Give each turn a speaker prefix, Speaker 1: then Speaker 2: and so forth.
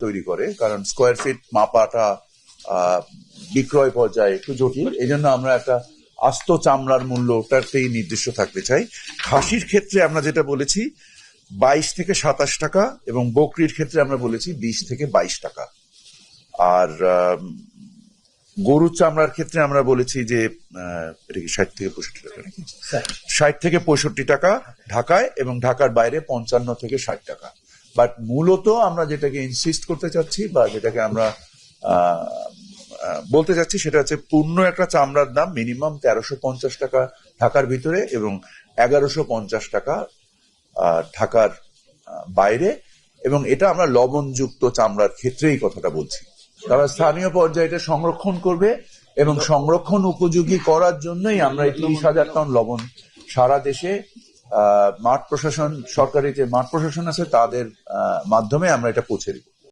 Speaker 1: তৈরি করে, কারণ স্কোয়ার ফিট মাপাটা বিক্রয় পর্যায়ে একটু জটিল। এই জন্য আমরা একটা আস্ত চামড়ার মূল্যটাতেই নির্দিষ্ট থাকতে চাই। খাসির ক্ষেত্রে আমরা যেটা বলেছি 22 থেকে 27 টাকা, এবং বকরির ক্ষেত্রে আমরা বলেছি 20 থেকে 22 টাকা। আর গরুর চামড়ার ক্ষেত্রে আমরা বলেছি যে এটা কি 60 থেকে 65 টাকা নাকি, 60 থেকে 65 টাকা ঢাকায়, এবং ঢাকার বাইরে 55 থেকে 60 টাকা। বাট মূলত আমরা যেটাকে ইনসিস্ট করতে চাচ্ছি বা যেটাকে আমরা বলতে চাচ্ছি সেটা হচ্ছে পূর্ণ একটা চামড়ার দাম মিনিমাম 1350 টাকা ঢাকার ভিতরে এবং 1150 টাকা ঢাকার বাইরে, এবং এটা আমরা লবণযুক্ত চামড়ার ক্ষেত্রেই কথাটা বলছি। তারা স্থানীয় পর্যায়ে এটা সংরক্ষণ করবে, এবং সংরক্ষণ উপযোগী করার জন্যই আমরা এই 30,000 টন লবণ সারা দেশে মাঠ প্রশাসন, সরকারি যে মাঠ প্রশাসন আছে তাদের মাধ্যমে আমরা এটা পৌঁছে দিব।